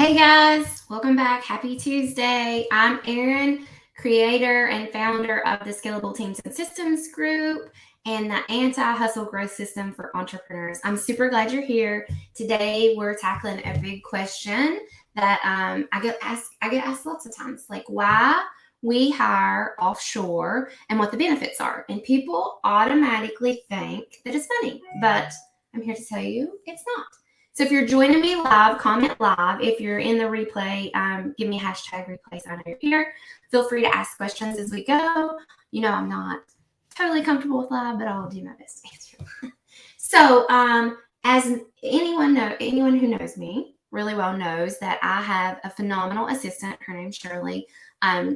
Hey guys, welcome back. Happy Tuesday. I'm Erin, creator and founder of the Scalable Teams and Systems Group and the Anti-Hustle Growth System for Entrepreneurs. I'm super glad you're here. Today we're tackling a big question that I get asked lots of times, like why we hire offshore and what the benefits are. And people automatically think that it's money, but I'm here to tell you it's not. So if you're joining me live, comment live. If you're in the replay, give me a hashtag replay so I know you're here. Feel free to ask questions as we go. You know I'm not totally comfortable with live, but I'll do my best to answer. So as anyone who knows me really well knows that I have a phenomenal assistant. Her name's Shirley.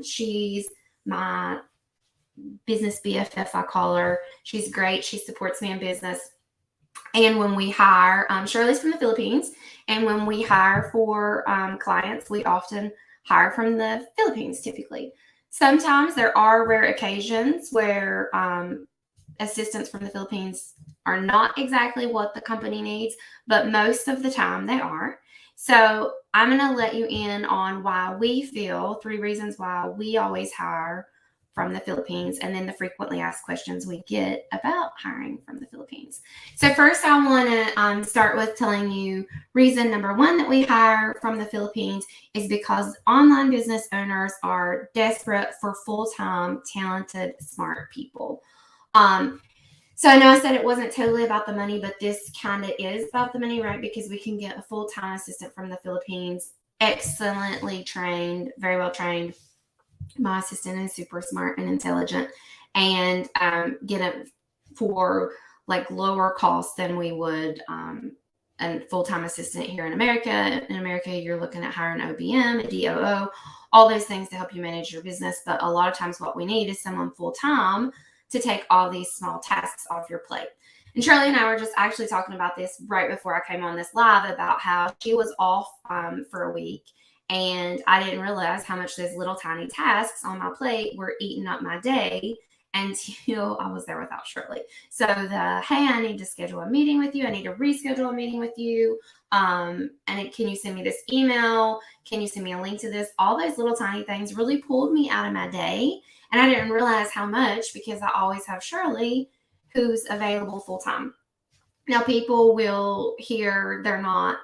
She's my business BFF, I call her. She's great. She supports me in business. And when we hire, Shirley's from the Philippines, and when we hire for clients, we often hire from the Philippines typically. Sometimes there are rare occasions where assistants from the Philippines are not exactly what the company needs, but most of the time they are. So I'm going to let you in on why we feel 3 reasons why we always hire from the Philippines, and then the frequently asked questions we get about hiring from the Philippines. So first I want to start with telling you reason number 1 that we hire from the Philippines is because online business owners are desperate for full-time, talented, smart people. So I know I said it wasn't totally about the money, but this kind of is about the money, right? Because we can get a full-time assistant from the Philippines, excellently trained, very well trained. My assistant is super smart and intelligent, and get it for like lower cost than we would a full-time assistant here in America. In America, you're looking at hiring an OBM, a DOO, all those things to help you manage your business. But a lot of times what we need is someone full-time to take all these small tasks off your plate. And Shirley and I were just actually talking about this right before I came on this live about how she was off for a week. And I didn't realize how much those little tiny tasks on my plate were eating up my day until I was there without Shirley. So hey, I need to schedule a meeting with you. I need to reschedule a meeting with you. And can you send me this email? Can you send me a link to this? All those little tiny things really pulled me out of my day. And I didn't realize how much because I always have Shirley who's available full time. Now people will hear they're not,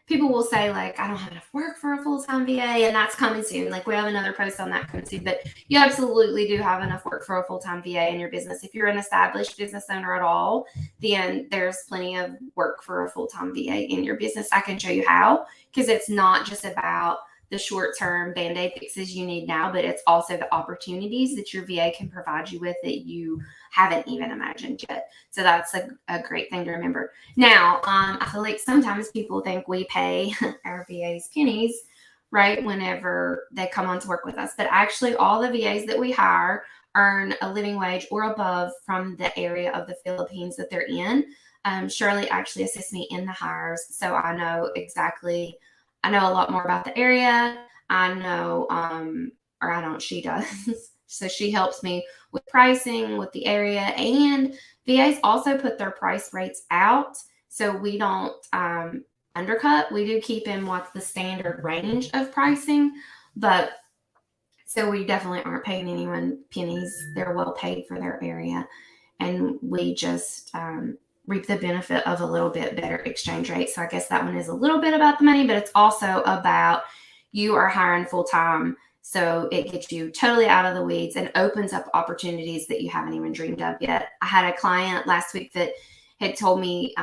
people will say like, I don't have enough work for a full-time VA, and that's coming soon. Like we have another post on that coming soon, but you absolutely do have enough work for a full-time VA in your business. If you're an established business owner at all, then there's plenty of work for a full-time VA in your business. I can show you how, because it's not just about the short-term Band-Aid fixes you need now, but it's also the opportunities that your VA can provide you with that you haven't even imagined yet. So that's a great thing to remember. Now, I feel like sometimes people think we pay our VAs pennies, right, whenever they come on to work with us. But actually, all the VAs that we hire earn a living wage or above from the area of the Philippines that they're in. Shirley actually assists me in the hires, so I know a lot more about the area. I know, or I don't, she does. So she helps me with pricing, with the area, and VAs also put their price rates out. So we don't undercut. We do keep in what's the standard range of pricing, but so we definitely aren't paying anyone pennies. They're well paid for their area. And we just reap the benefit of a little bit better exchange rate. So I guess that one is a little bit about the money, but it's also about you are hiring full time. So it gets you totally out of the weeds and opens up opportunities that you haven't even dreamed of yet. I had a client last week that had told me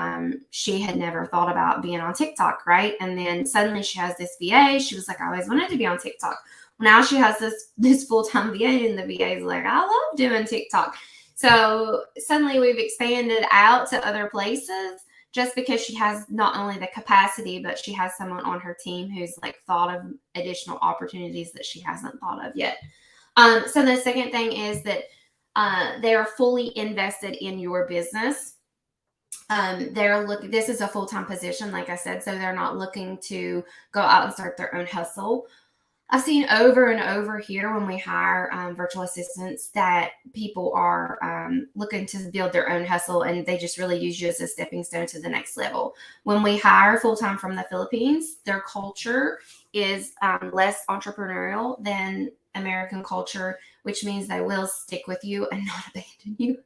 she had never thought about being on TikTok, right? And then suddenly she has this VA. She was like, I always wanted to be on TikTok. Well, now she has this full-time VA, and the VA is like, I love doing TikTok. So suddenly we've expanded out to other places just because she has not only the capacity, but she has someone on her team who's like thought of additional opportunities that she hasn't thought of yet. So the second thing is that they are fully invested in your business. This is a full-time position, like I said, so they're not looking to go out and start their own hustle. I've seen over and over here when we hire virtual assistants that people are looking to build their own hustle, and they just really use you as a stepping stone to the next level. When we hire full time from the Philippines, their culture is less entrepreneurial than American culture, which means they will stick with you and not abandon you,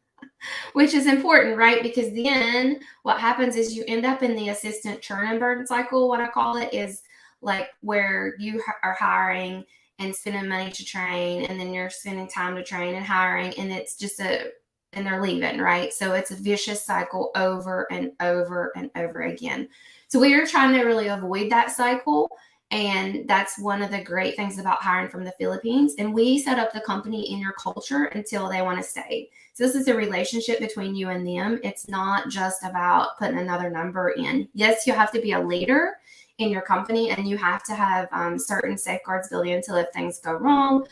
which is important, right? Because then what happens is you end up in the assistant churn and burn cycle. What I call it is like where you are hiring and spending money to train, and then you're spending time to train and hiring, and it's just and they're leaving, right? So it's a vicious cycle over and over and over again. So we are trying to really avoid that cycle. And that's one of the great things about hiring from the Philippines. And we set up the company in your culture until they want to stay. So this is a relationship between you and them. It's not just about putting another number in. Yes, you have to be a leader in your company, and you have to have certain safeguards built in if things go wrong.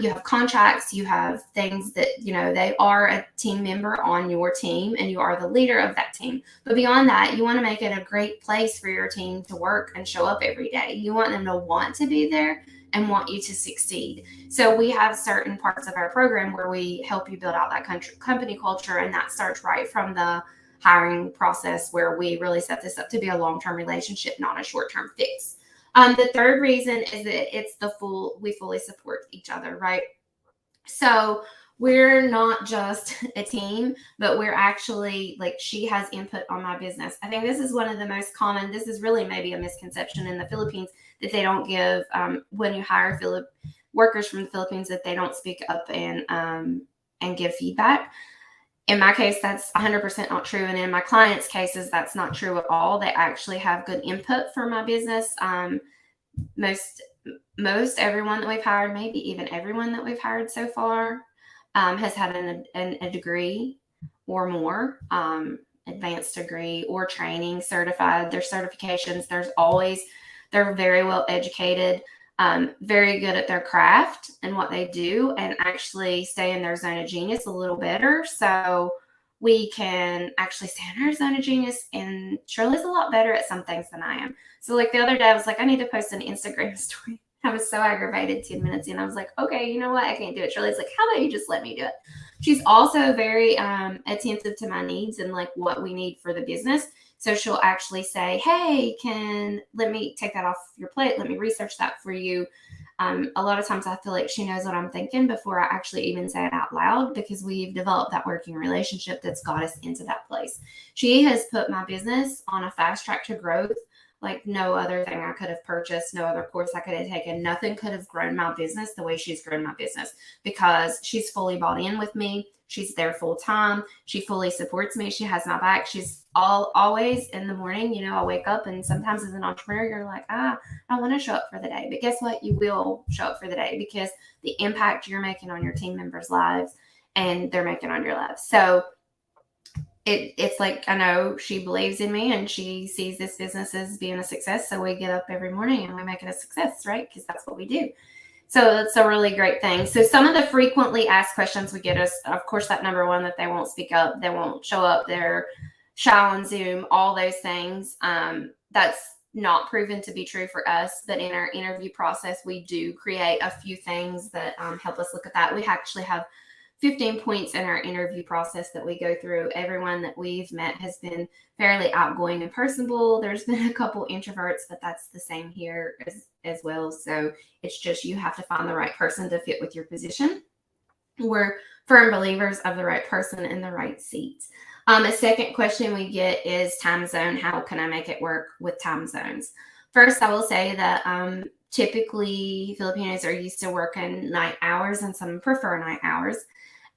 You have contracts, you have things that, they are a team member on your team and you are the leader of that team. But beyond that, you want to make it a great place for your team to work and show up every day. You want them to want to be there and want you to succeed. So we have certain parts of our program where we help you build out that company culture, and that starts right from the hiring process, where we really set this up to be a long-term relationship, not a short-term fix. The third reason is that we fully support each other, right? So we're not just a team, but we're actually, like, she has input on my business. I think this is one of the most common, this is really maybe a misconception in the Philippines, that they don't give, when you hire workers from the Philippines, that they don't speak up and give feedback. In my case, that's 100% not true. And in my clients' cases, that's not true at all. They actually have good input for my business. Most everyone that we've hired, maybe even everyone that we've hired so far, has had a degree or more, advanced degree or training, certified. Their certifications, they're very well educated. Very good at their craft and what they do, and actually stay in their zone of genius a little better. So we can actually stay in our zone of genius, and Shirley's a lot better at some things than I am. So like the other day, I was like, I need to post an Instagram story. I was so aggravated 10 minutes in. I was like, okay, you know what? I can't do it. Shirley's like, how about you just let me do it? She's also very attentive to my needs and like what we need for the business. So she'll actually say, hey, let me take that off your plate. Let me research that for you. A lot of times I feel like she knows what I'm thinking before I actually even say it out loud, because we've developed that working relationship that's got us into that place. She has put my business on a fast track to growth like no other thing I could have purchased, no other course I could have taken. Nothing could have grown my business the way she's grown my business, because she's fully bought in with me. She's there full time. She fully supports me. She has my back. She's always in the morning. I wake up, and sometimes as an entrepreneur, you're like, I don't want to show up for the day. But guess what? You will show up for the day, because the impact you're making on your team members' lives, and they're making on your lives. So it's like, I know she believes in me and she sees this business as being a success. So we get up every morning and we make it a success, right? Because that's what we do. So that's a really great thing. So some of the frequently asked questions we get is, of course, that number one, that they won't speak up, they won't show up, they're shy on Zoom, all those things. That's not proven to be true for us, but in our interview process, we do create a few things that help us look at that. We actually have 15 points in our interview process that we go through. Everyone that we've met has been fairly outgoing and personable. There's been a couple introverts, but that's the same here as well. So it's just, you have to find the right person to fit with your position. We're firm believers of the right person in the right seat. A second question we get is time zone. How can I make it work with time zones? First, I will say that typically Filipinos are used to working night hours, and some prefer night hours.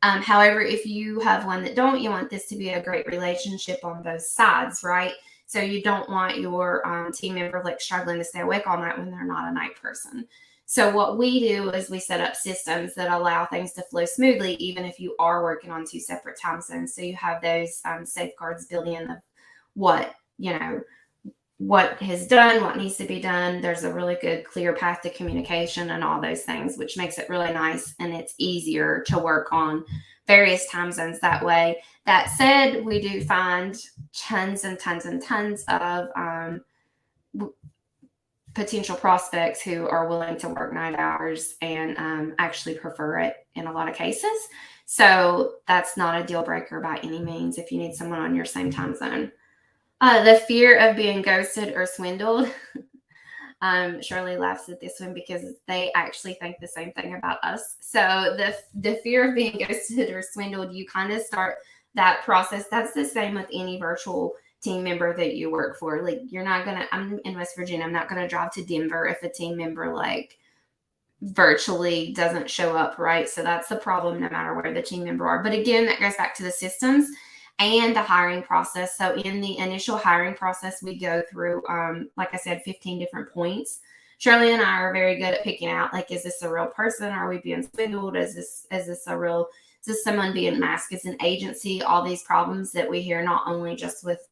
However, if you have one that don't, you want this to be a great relationship on both sides, right? So you don't want your team member like struggling to stay awake all night when they're not a night person. So what we do is we set up systems that allow things to flow smoothly, even if you are working on two separate time zones. So you have those safeguards built in of what has done, what needs to be done. There's a really good clear path to communication and all those things, which makes it really nice, and it's easier to work on various time zones that way. That said, we do find tons and tons and tons of potential prospects who are willing to work 9 hours and actually prefer it in a lot of cases. So that's not a deal breaker by any means if you need someone on your same time zone. The fear of being ghosted or swindled. Shirley laughs at this one because they actually think the same thing about us. So the fear of being ghosted or swindled, you kind of start that process. That's the same with any virtual team member that you work for. Like you're not gonna. I'm in West Virginia. I'm not gonna drive to Denver if a team member like virtually doesn't show up, right? So that's the problem no matter where the team member are. But again, that goes back to the systems and the hiring process. So in the initial hiring process, we go through, like I said, 15 different points. Shirley and I are very good at picking out, like, is this a real person? Are we being swindled? Is this someone being masked as an agency? All these problems that we hear, not only just with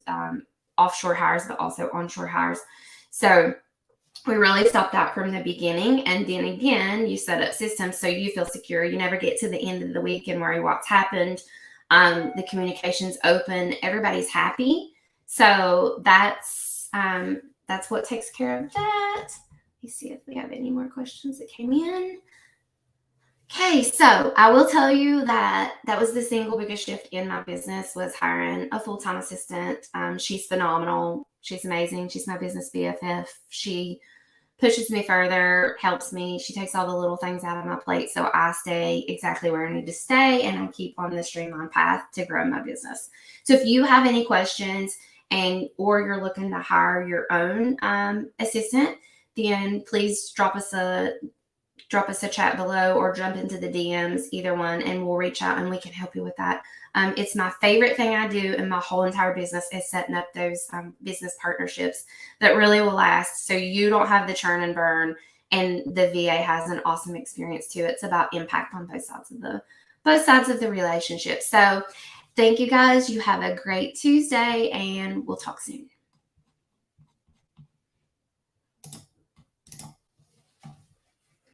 offshore hires, but also onshore hires. So we really stop that from the beginning. And then again, you set up systems so you feel secure. You never get to the end of the week and worry what's happened. The communication's open. Everybody's happy. So that's what takes care of that. Let's see if we have any more questions that came in. Okay, so I will tell you that was the single biggest shift in my business was hiring a full-time assistant. She's phenomenal. She's amazing. She's my business BFF. She pushes me further, helps me. She takes all the little things out of my plate so I stay exactly where I need to stay and I keep on the streamlined path to grow my business. So if you have any questions or you're looking to hire your own assistant, then please drop us a chat below or jump into the DMs, either one, and we'll reach out and we can help you with that. It's my favorite thing I do in my whole entire business is setting up those business partnerships that really will last so you don't have the churn and burn and the VA has an awesome experience too. It's about impact on both sides of the relationship. So thank you guys. You have a great Tuesday and we'll talk soon.